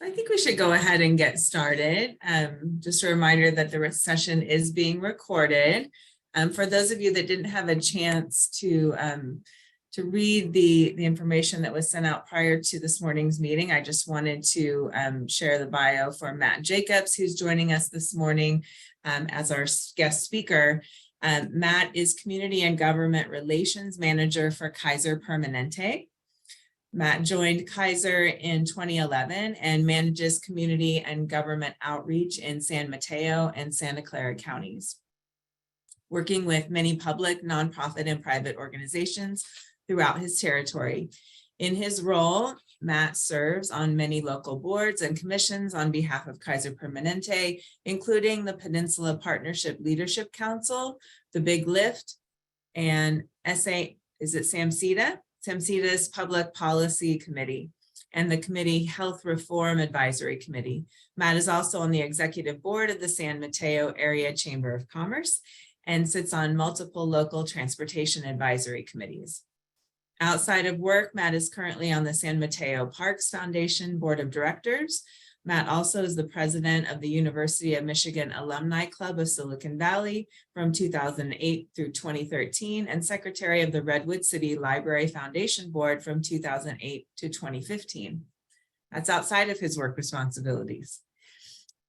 I think we should go ahead and get started. Just a reminder that the session is being recorded. For those of you that didn't have a chance to read the information that was sent out prior to this morning's meeting, I just wanted to share the bio for Matt Jacobs, who's joining us this morning as our guest speaker. Matt is Community and Government Relations Manager for Kaiser Permanente. Matt joined Kaiser in 2011 and manages community and government outreach in San Mateo and Santa Clara counties, working with many public, nonprofit, and private organizations throughout his territory. In his role, Matt serves on many local boards and commissions on behalf of Kaiser Permanente, including the Peninsula Partnership Leadership Council, the Big Lift, and SAMCITA's Public Policy Committee, and the Committee Health Reform Advisory Committee. Matt is also on the executive board of the San Mateo Area Chamber of Commerce and sits on multiple local transportation advisory committees. Outside of work, Matt is currently on the San Mateo Parks Foundation Board of Directors. Matt also is the president of the University of Michigan Alumni Club of Silicon Valley from 2008 through 2013, and secretary of the Redwood City Library Foundation Board from 2008 to 2015. That's outside of his work responsibilities.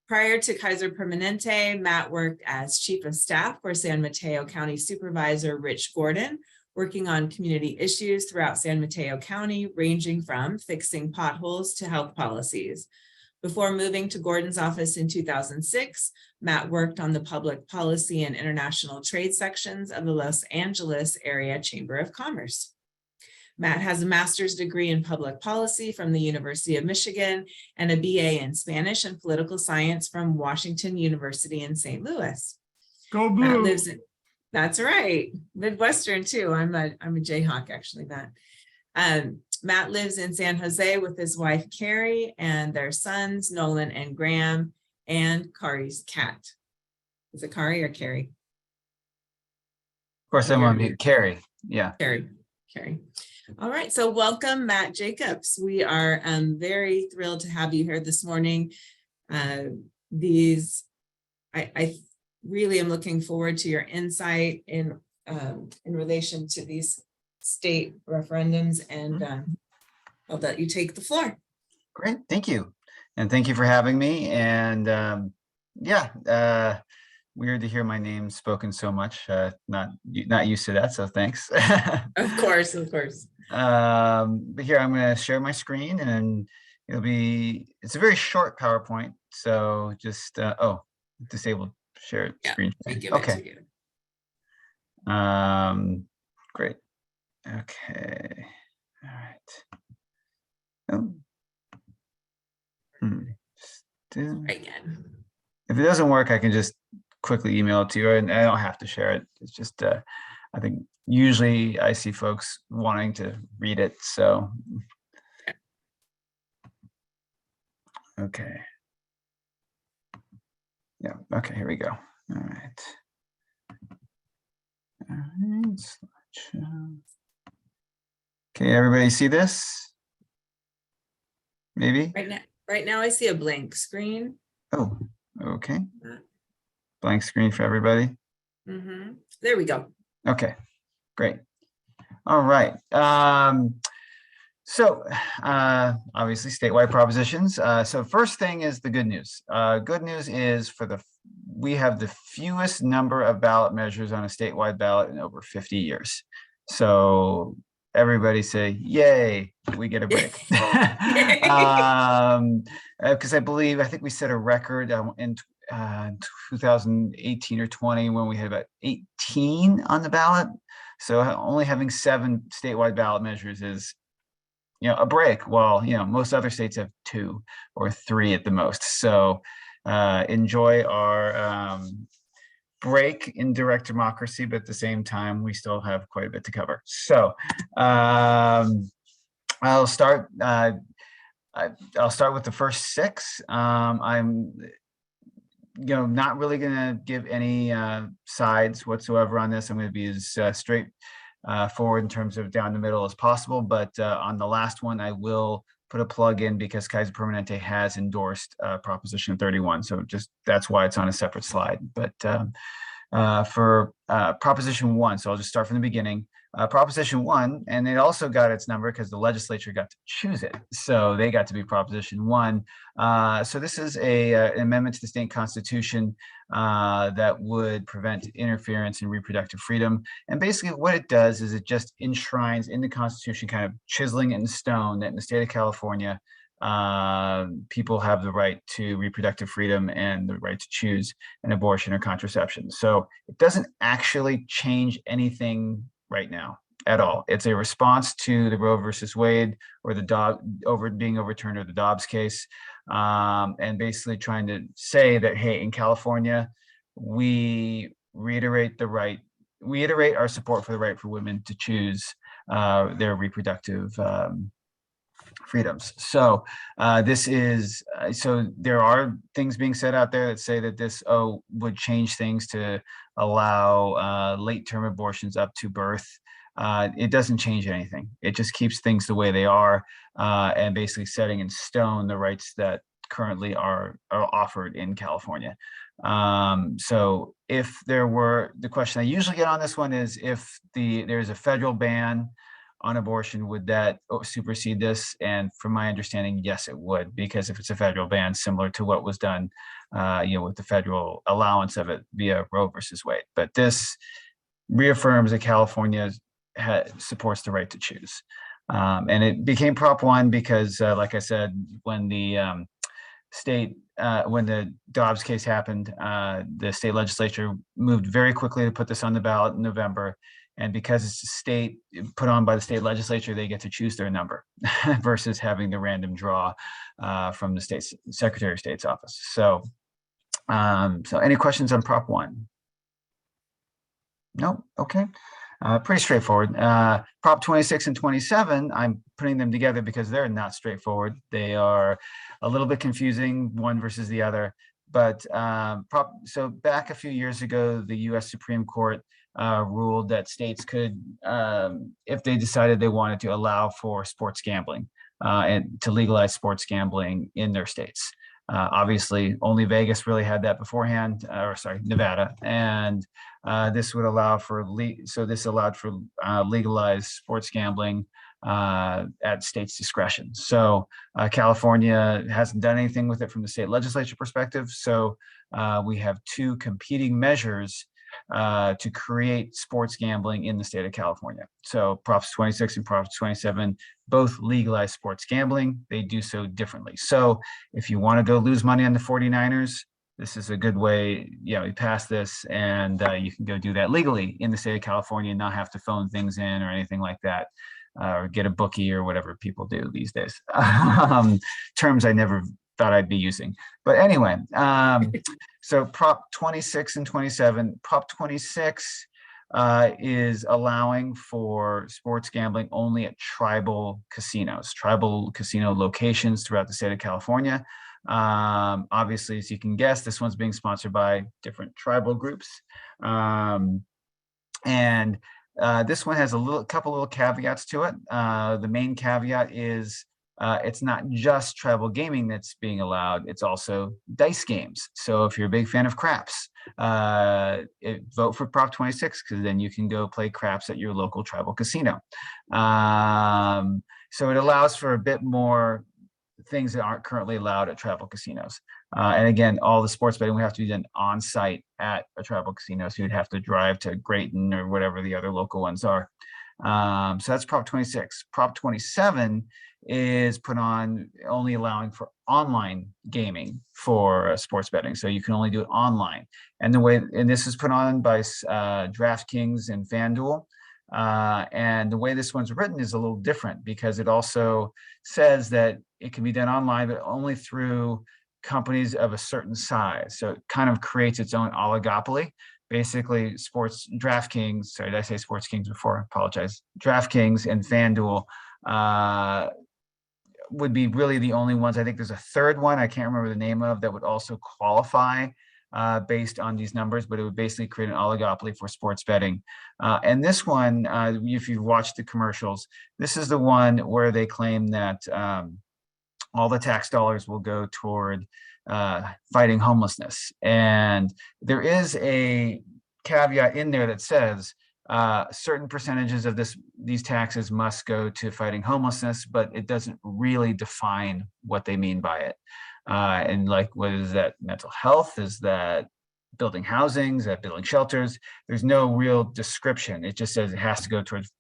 Prior to Kaiser Permanente, Matt worked as chief of staff for San Mateo County Supervisor Rich Gordon, working on community issues throughout San Mateo County, ranging from fixing potholes to health policies. Before moving to Gordon's office in 2006, Matt worked on the public policy and international trade sections of the Los Angeles Area Chamber of Commerce. Matt has a master's degree in public policy from the University of Michigan and a BA in Spanish and political science from Washington University in St. Louis. Go Blue. Matt lives in, that's right, Midwestern too. I'm a Jayhawk actually, Matt. Matt lives in San Jose with his wife, Carrie, and their sons, Nolan and Graham, and Kari's cat. Is it Kari or Carrie? Of course, I'm on mute. Carrie. Yeah. Carrie. All right. So welcome, Matt Jacobs. We are very thrilled to have you here this morning. I really am looking forward to your insight in relation to these state referendums, and I'll let you take the floor. Great, thank you. And thank you for having me. And weird to hear my name spoken so much. Not used to that, so thanks. Of course. But here I'm going to share my screen, and it's a very short PowerPoint. So just, disable share screen. Okay. Great. Okay. All right. Again. If it doesn't work, I can just quickly email it to you, and I don't have to share it. It's just, I think usually I see folks wanting to read it. So, okay. Yeah. Okay. Here we go. All right. All right. Okay, everybody see this? Maybe? Right now I see a blank screen. Oh, okay. Blank screen for everybody. There we go. Okay, great. All right. So obviously statewide propositions. So first thing is the good news. Good news is we have the fewest number of ballot measures on a statewide ballot in over 50 years. So everybody say, yay, we get a break. Because I think we set a record in 2018 or 20 when we had about 18 on the ballot. So only having 7 statewide ballot measures is, a break. While, most other states have 2 or 3 at the most. So enjoy our break in direct democracy, but at the same time, we still have quite a bit to cover. So I'll start with the first 6. I'm not really going to give any sides whatsoever on this. I'm going to be as straight forward in terms of down the middle as possible. But on the last one, I will put a plug in because Kaiser Permanente has endorsed Proposition 31. So just that's why it's on a separate slide. But for Proposition 1, so I'll just start from the beginning. Proposition 1, and it also got its number because the legislature got to choose it. So they got to be Proposition 1. So this is an amendment to the state constitution that would prevent interference in reproductive freedom. And basically what it does is it just enshrines in the Constitution, kind of chiseling it in stone, that in the state of California, people have the right to reproductive freedom and the right to choose an abortion or contraception. So it doesn't actually change anything right now at all. It's a response to the Roe versus Wade or the being overturned, or the Dobbs case, and basically trying to say that, hey, in California, we reiterate our support for the right for women to choose their reproductive freedoms. So so there are things being said out there that say that this would change things to allow late-term abortions up to birth. It doesn't change anything. It just keeps things the way they are, and basically setting in stone the rights that currently are offered in California. So if there were, the question I usually get on this one is, if there's a federal ban on abortion, would that supersede this? And from my understanding, yes, it would, because if it's a federal ban, similar to what was done, with the federal allowance of it via Roe versus Wade. But this reaffirms that California supports the right to choose. And it became Prop 1 because, like I said, when the when the Dobbs case happened, the state legislature moved very quickly to put this on the ballot in November. And because it's a state put on by the state legislature, they get to choose their number versus having the random draw from the state Secretary of State's office. So, so any questions on Prop 1? No? Okay. Pretty straightforward. Prop 26 and 27, I'm putting them together because they're not straightforward. They are a little bit confusing, one versus the other. But so back a few years ago, the U.S. Supreme Court ruled that states could, if they decided they wanted to, allow for sports gambling and to legalize sports gambling in their states. Obviously, only Vegas really had that beforehand, or sorry, Nevada, and this would allow for this allowed for legalized sports gambling at state's discretion. So California hasn't done anything with it from the state legislature perspective. So we have two competing measures to create sports gambling in the state of California. So Props 26 and Props 27 both legalize sports gambling. They do so differently. So if you want to go lose money on the 49ers, this is a good way, you pass this and you can go do that legally in the state of California and not have to phone things in or anything like that, or get a bookie or whatever people do these days. Terms I never thought I'd be using. But anyway, so Prop 26 and 27, Prop 26 is allowing for sports gambling only at tribal casino locations throughout the state of California. Obviously, as you can guess, this one's being sponsored by different tribal groups. And this one has a couple little caveats to it. The main caveat is it's not just tribal gaming that's being allowed, it's also dice games. So if you're a big fan of craps, vote for Prop 26, because then you can go play craps at your local tribal casino. So it allows for a bit more things that aren't currently allowed at tribal casinos. And again, all the sports betting would have to be done on site at a tribal casino. So you'd have to drive to Grayton or whatever the other local ones are. So that's Prop 26. Prop 27 is put on only allowing for online gaming for sports betting. So you can only do it online. And this is put on by DraftKings and FanDuel. And the way this one's written is a little different because it also says that it can be done online, but only through companies of a certain size. So it kind of creates its own oligopoly. Basically, DraftKings, sorry, did I say Sports Kings before? I apologize. DraftKings and FanDuel would be really the only ones. I think there's a third one I can't remember the name of that would also qualify based on these numbers, but it would basically create an oligopoly for sports betting. And this one, if you watch the commercials, this is the one where they claim that all the tax dollars will go toward fighting homelessness. And there is a caveat in there that says certain percentages of these taxes must go to fighting homelessness, but it doesn't really define what they mean by it. And like, what is that? Mental health? Is that building housings? Is that building shelters? There's no real description. It just says it has to go towards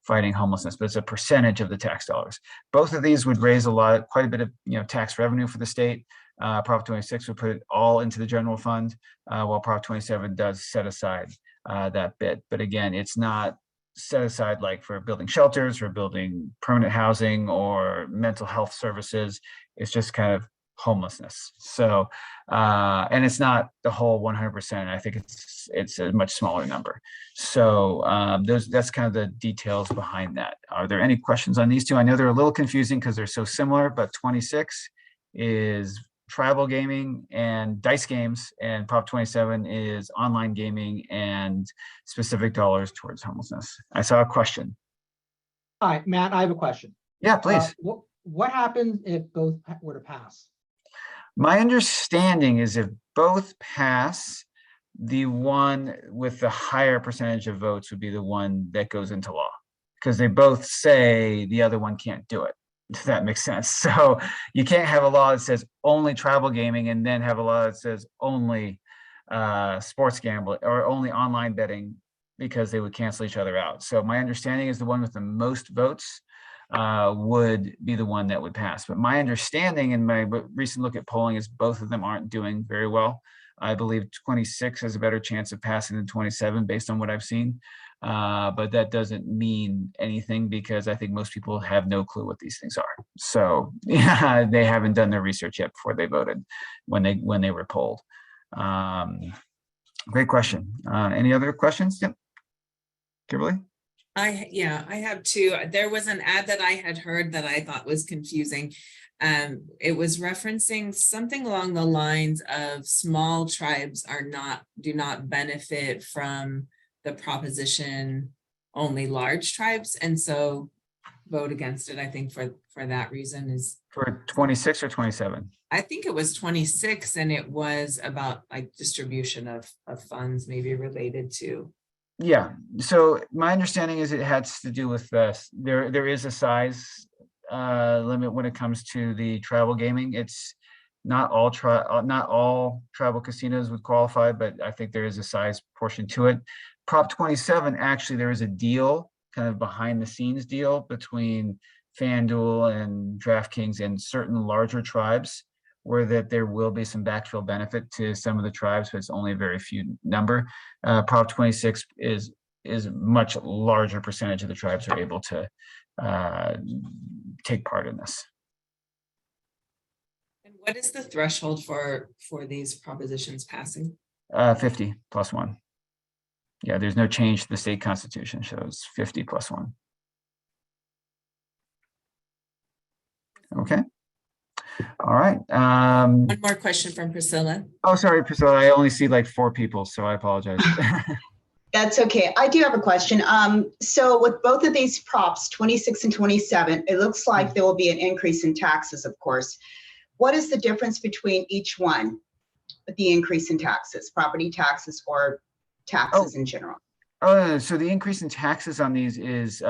fighting homelessness, but it's a percentage of the tax dollars. Both of these would raise quite a bit of tax revenue for the state. Prop 26 would put it all into the general fund, while Prop 27 does set aside that bit. But again, it's not set aside like for building shelters or building permanent housing or mental health services. It's just kind of homelessness. So, and it's not the whole 100%. I think it's a much smaller number. So that's kind of the details behind that. Are there any questions on these two? I know they're a little confusing because they're so similar, but 26 is tribal gaming and dice games, and Prop 27 is online gaming and specific dollars towards homelessness. I saw a question. Hi, Matt, I have a question. Yeah, please. What happens if both were to pass? My understanding is if both pass, the one with the higher percentage of votes would be the one that goes into law, because they both say the other one can't do it. If that makes sense. So you can't have a law that says only tribal gaming and then have a law that says only sports gambling or only online betting, because they would cancel each other out. So my understanding is the one with the most votes would be the one that would pass. But my understanding in my recent look at polling is both of them aren't doing very well. I believe 26 has a better chance of passing than 27 based on what I've seen. But that doesn't mean anything, because I think most people have no clue what these things are. So yeah, they haven't done their research yet before they voted when they were polled. Great question. Any other questions? Yep. Kimberly? I have two. There was an ad that I had heard that I thought was confusing. It was referencing something along the lines of small tribes do not benefit from the proposition only large tribes, and so vote against it. I think for that reason is for 26 or 27. I think it was 26, and it was about like distribution of funds, maybe related to. Yeah, so my understanding is it has to do with this. There is a size limit when it comes to the tribal gaming. It's not all tribal casinos would qualify, but I think there is a size portion to it. Prop 27, actually, there is a deal, kind of behind the scenes deal between FanDuel and DraftKings and certain larger tribes, where that there will be some backfill benefit to some of the tribes, but it's only a very few number. Prop 26 is a much larger percentage of the tribes are able to take part in this. And what is the threshold for these propositions passing? 50 plus one. Yeah, there's no change to the state constitution, so it's 50 plus one. Okay. All right. One more question from Priscilla. Oh, sorry, Priscilla. I only see like 4 people, so I apologize. That's okay. I do have a question. So with both of these props, 26 and 27, it looks like there will be an increase in taxes, of course. What is the difference between each one with the increase in taxes, property taxes or taxes in general? Oh, so the increase in taxes on these is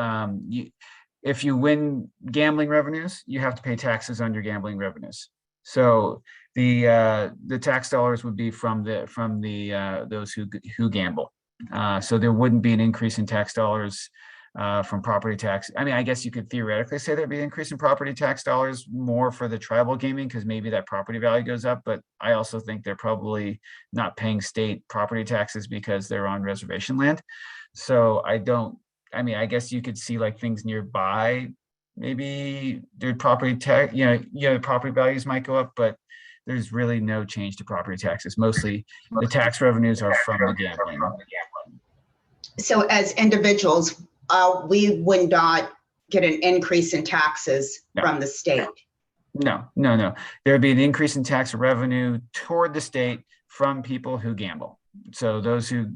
if you win gambling revenues, you have to pay taxes on your gambling revenues. So the tax dollars would be from those who gamble. So there wouldn't be an increase in tax dollars from property tax. I mean, I guess you could theoretically say there'd be an increase in property tax dollars more for the tribal gaming, because maybe that property value goes up. But I also think they're probably not paying state property taxes because they're on reservation land. So I mean, I guess you could see like things nearby, maybe their property tax, the property values might go up, but there's really no change to property taxes. Mostly the tax revenues are from the gambling. So as individuals, we would not get an increase in taxes from the state. No. There'd be an increase in tax revenue toward the state from people who gamble. So those who,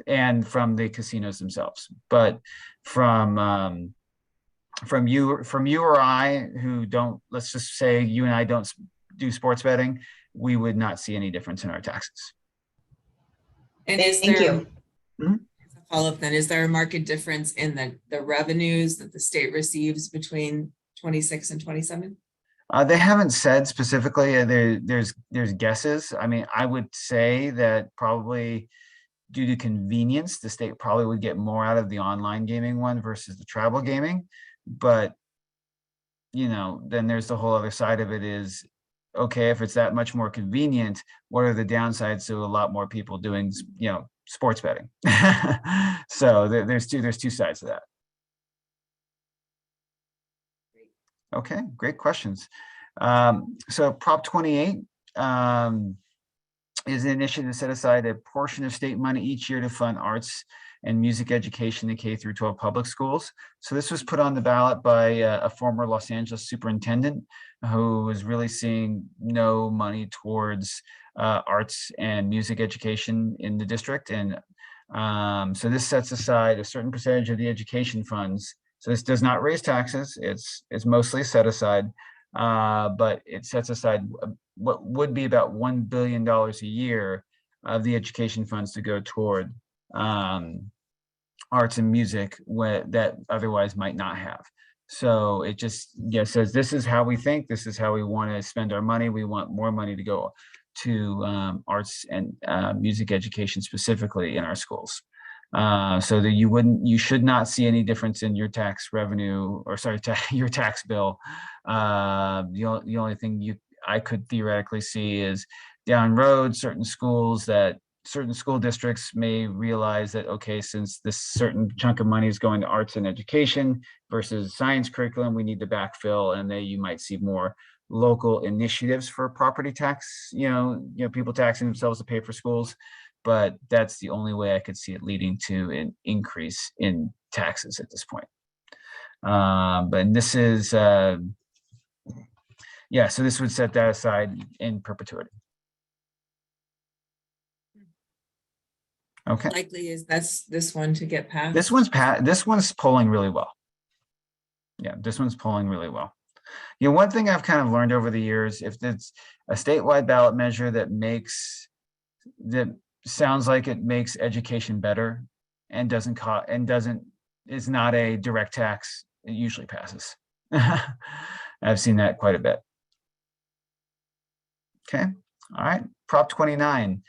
and from the casinos themselves, but from from you or I who don't, let's just say you and I don't do sports betting, we would not see any difference in our taxes. And is Thank there, you. Mhm. as a follow-up then, is there a market difference in the revenues that the state receives between 26 and 27? They haven't said specifically. There's guesses. I mean, I would say that probably due to convenience, the state probably would get more out of the online gaming one versus the travel gaming. But then there's the whole other side of it is, okay, if it's that much more convenient, what are the downsides to a lot more people doing, sports betting? So there's two sides to that. Okay, great questions. So Prop 28 is an initiative to set aside a portion of state money each year to fund arts and music education in K through 12 public schools. So this was put on the ballot by a former Los Angeles superintendent who was really seeing no money towards arts and music education in the district. And so this sets aside a certain percentage of the education funds. So this does not raise taxes. It's mostly set aside, but it sets aside what would be about $1 billion a year of the education funds to go toward arts and music that otherwise might not have. So it just says this is how we think, this is how we want to spend our money. We want more money to go to arts and music education specifically in our schools. So that you should not see any difference in your tax revenue, or sorry, your tax bill. The only thing I could theoretically see is down road, certain school districts may realize that, okay, since this certain chunk of money is going to arts and education versus science curriculum, we need to backfill, and you might see more local initiatives for property tax, people taxing themselves to pay for schools. But that's the only way I could see it leading to an increase in taxes at this point. But this is, so this would set that aside in perpetuity. Okay. Likely is this one to get passed? This one's polling really well. Yeah, this one's polling really well. One thing I've kind of learned over the years, if it's a statewide ballot measure that sounds like it makes education better and is not a direct tax, it usually passes. I've seen that quite a bit. Okay, all right, Prop 29.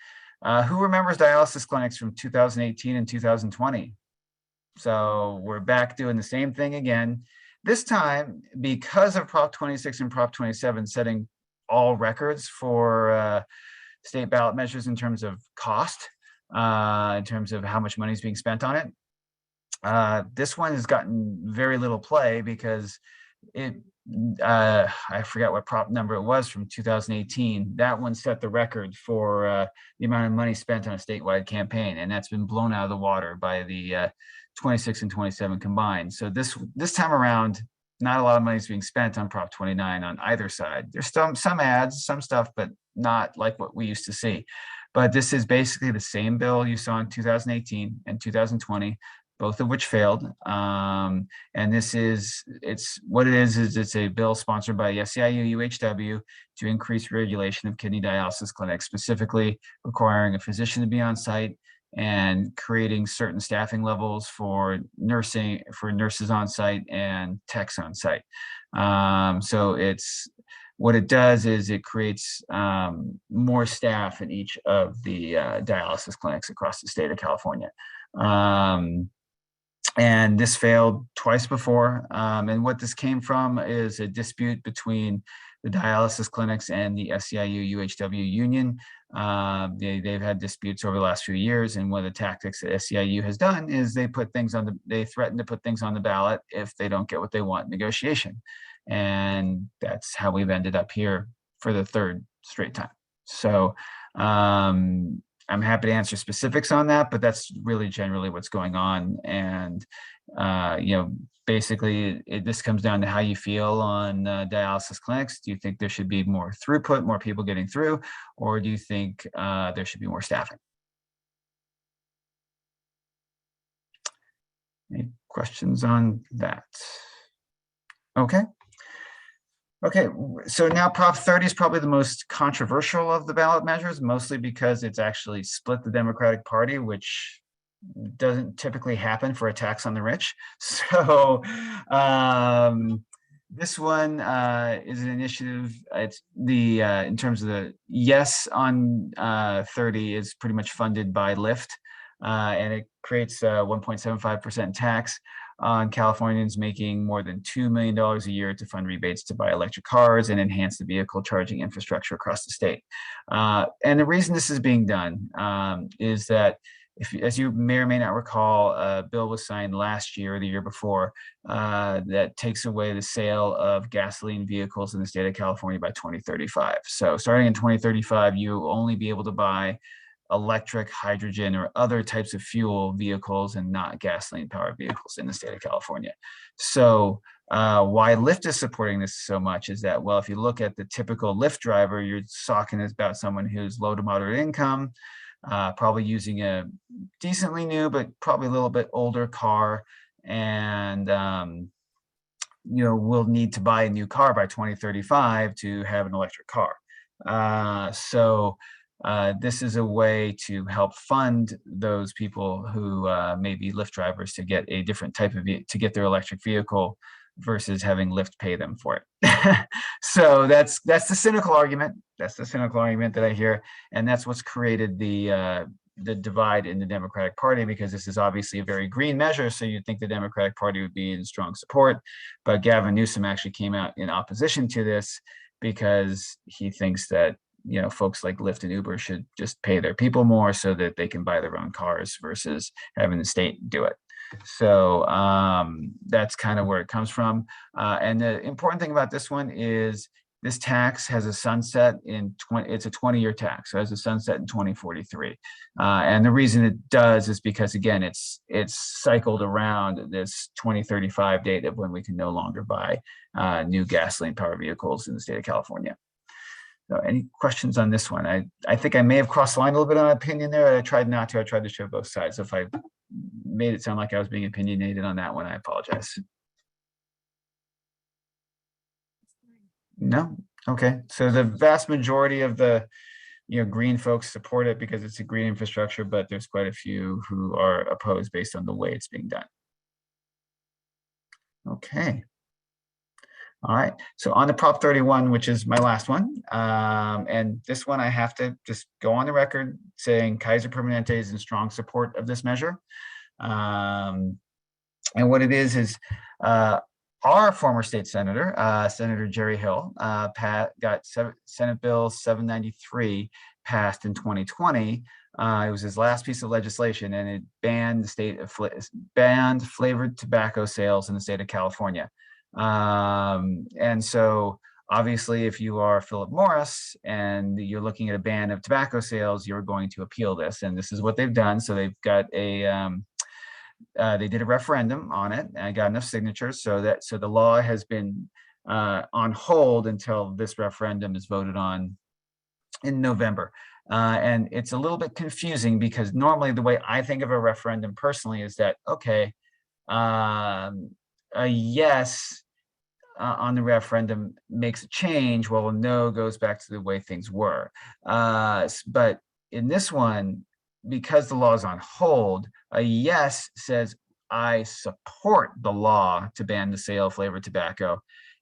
Who remembers dialysis clinics from 2018 and 2020? So we're back doing the same thing again. This time, because of Prop 26 and Prop 27 setting all records for state ballot measures in terms of cost, in terms of how much money is being spent on it. This one has gotten very little play because I forgot what prop number it was from 2018. That one set the record for the amount of money spent on a statewide campaign, and that's been blown out of the water by the 26 and 27 combined. So this time around, not a lot of money is being spent on Prop 29 on either side. There's some ads, some stuff, but not like what we used to see. But this is basically the same bill you saw in 2018 and 2020, both of which failed. And it's a bill sponsored by SEIU UHW to increase regulation of kidney dialysis clinics, specifically requiring a physician to be on site and creating certain staffing levels for nurses on site and techs on site. So what it does is it creates more staff in each of the dialysis clinics across the state of California. And this failed twice before. And what this came from is a dispute between the dialysis clinics and the SEIU UHW union. They've had disputes over the last few years, and one of the tactics that SEIU has done is they threaten to put things on the ballot if they don't get what they want in negotiation. And that's how we've ended up here for the third straight time. So I'm happy to answer specifics on that, but that's really generally what's going on. And basically this comes down to how you feel on dialysis clinics. Do you think there should be more throughput, more people getting through, or do you think there should be more staffing? Any questions on that? Okay. Okay, so now Prop 30 is probably the most controversial of the ballot measures, mostly because it's actually split the Democratic Party, which doesn't typically happen for a tax on the rich. So this one is an initiative. It's the in terms of the yes on 30 is pretty much funded by Lyft, and it creates a 1.75% tax on Californians making more than $2 million a year to fund rebates to buy electric cars and enhance the vehicle charging infrastructure across the state. And the reason this is being done is that, as you may or may not recall, a bill was signed last year or the year before that takes away the sale of gasoline vehicles in the state of California by 2035. So starting in 2035, you'll only be able to buy electric, hydrogen, or other types of fuel vehicles and not gasoline powered vehicles in the state of California. So why Lyft is supporting this so much is that, well, if you look at the typical Lyft driver, you're talking about someone who's low to moderate income, probably using a decently new, but probably a little bit older car, and will need to buy a new car by 2035 to have an electric car. This is a way to help fund those people who may be Lyft drivers to get a different type of to get their electric vehicle versus having Lyft pay them for it. So that's the cynical argument. That's the cynical argument that I hear, and that's what's created the divide in the Democratic Party, because this is obviously a very green measure. So you'd think the Democratic Party would be in strong support, but Gavin Newsom actually came out in opposition to this because he thinks that folks like Lyft and Uber should just pay their people more so that they can buy their own cars versus having the state do it. So that's kind of where it comes from. And the important thing about this one is this tax has a sunset it's a 20-year tax, so it has a sunset in 2043. And the reason it does is because, again, it's cycled around this 2035 date of when we can no longer buy new gasoline powered vehicles in the state of California. So any questions on this one? I think I may have crossed the line a little bit on opinion there. I tried not to. I tried to show both sides. So if I made it sound like I was being opinionated on that one, I apologize. No? Okay. So the vast majority of the green folks support it because it's a green infrastructure, but there's quite a few who are opposed based on the way it's being done. Okay. All right, so on to Prop 31, which is my last one. And this one I have to just go on the record saying Kaiser Permanente is in strong support of this measure. And what it is our former state senator, Senator Jerry Hill, got Senate Bill 793 passed in 2020. It was his last piece of legislation, and it banned banned flavored tobacco sales in the state of California. And so obviously, if you are Philip Morris and you're looking at a ban of tobacco sales, you're going to appeal this. And this is what they've done. So they've got they did a referendum on it and got enough signatures so the law has been on hold until this referendum is voted on in November. And it's a little bit confusing because normally the way I think of a referendum personally is that, okay, a yes on the referendum makes a change, while a no goes back to the way things were. But in this one, because the law is on hold, a yes says, I support the law to ban the sale of flavored tobacco.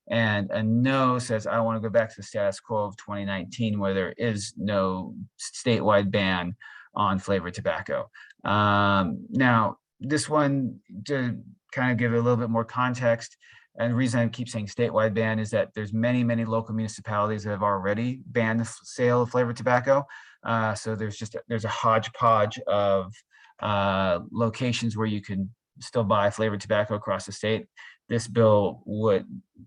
And a no says, I want to go back to the status quo of 2019, where there is no statewide ban on flavored tobacco. Now, this one, to kind of give it a little bit more context, and the reason I keep saying statewide ban is that there's many, many local municipalities that have already banned the sale of flavored tobacco. So there's a hodgepodge of locations where you can still buy flavored tobacco across the state. This bill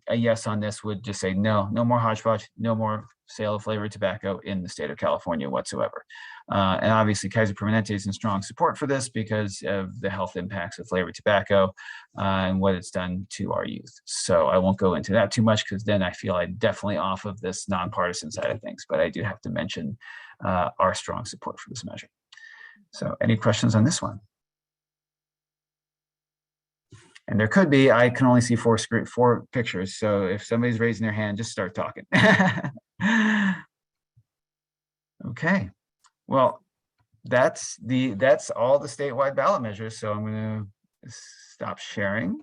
a yes on this would just say no more hodgepodge, no more sale of flavored tobacco in the state of California whatsoever. And obviously Kaiser Permanente is in strong support for this because of the health impacts of flavored tobacco and what it's done to our youth. So I won't go into that too much because then I feel I'm definitely off of this nonpartisan side of things, but I do have to mention our strong support for this measure. So any questions on this one? And there could be, I can only see four pictures. So if somebody's raising their hand, just start talking. Okay, well, that's all the statewide ballot measures. So I'm going to stop sharing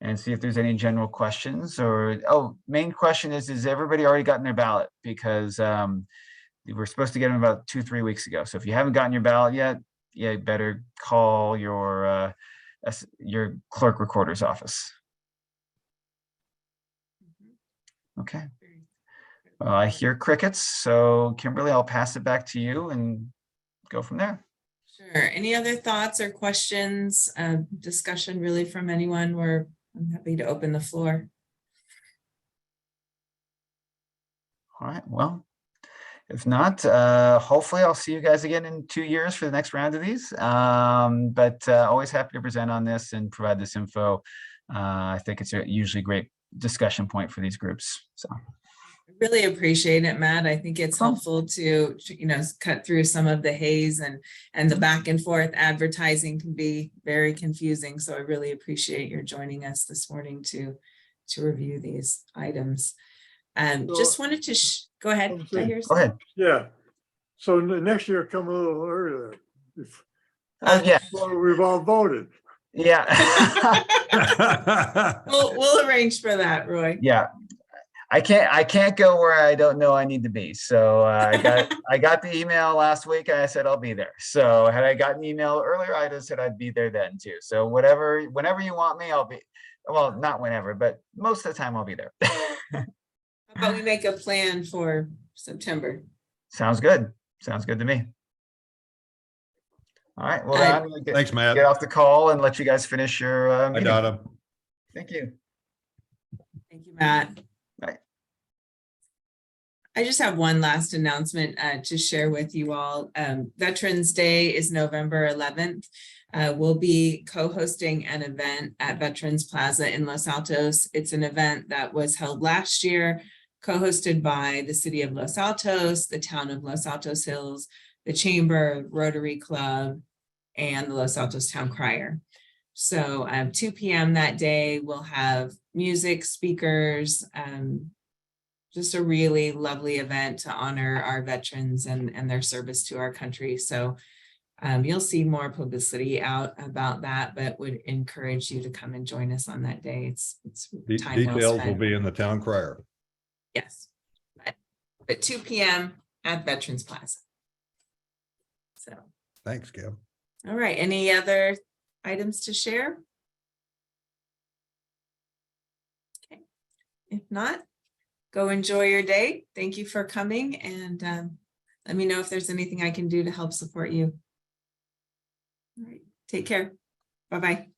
and see if there's any general questions or, oh, main question is everybody already gotten their ballot? Because we're supposed to get them about 2-3 weeks ago. So if you haven't gotten your ballot yet, you better call your clerk recorder's office. Okay. I hear crickets, so Kimberly, I'll pass it back to you and go from there. Sure. Any other thoughts or questions, discussion really from anyone? I'm happy to open the floor. All right, well, if not, hopefully I'll see you guys again in 2 years for the next round of these. But always happy to present on this and provide this info. I think it's usually a great discussion point for these groups. So. Really appreciate it, Matt. I think it's helpful to cut through some of the haze and the back and forth advertising can be very confusing. So I really appreciate your joining us this morning to review these items. Just wanted to go ahead. Go ahead. Yeah. So next year come a little earlier. Yeah. Well, we've all voted. Yeah. We'll arrange for that, Roy. Yeah. I can't go where I don't know I need to be. So I got the email last week and I said I'll be there. So had I gotten an email earlier, I just said I'd be there then too. So whenever you want me, I'll be. Well, not whenever, but most of the time I'll be there. How about we make a plan for September? Sounds good. Sounds good to me. All right. Well, I'm gonna Thanks, Matt. get off the call and let you guys finish your I meeting. got him. Thank you. Thank you, Matt. Bye. I just have one last announcement to share with you all. Veterans Day is November 11th. We'll be co-hosting an event at Veterans Plaza in Los Altos. It's an event that was held last year, co-hosted by the city of Los Altos, the town of Los Altos Hills, the Chamber, Rotary Club, and the Los Altos Town Crier. So 2 p.m. that day, we'll have music, speakers, just a really lovely event to honor our veterans and their service to our country. So you'll see more publicity out about that, but would encourage you to come and join us on that day. It's time well Details spent. will be in the town crier. Yes, but 2 p.m. at Veterans Plaza. So, Thanks, Kim. all right. Any other items to share? Okay. If not, go enjoy your day. Thank you for coming, and let me know if there's anything I can do to help support you. All right. Take care. Bye-bye.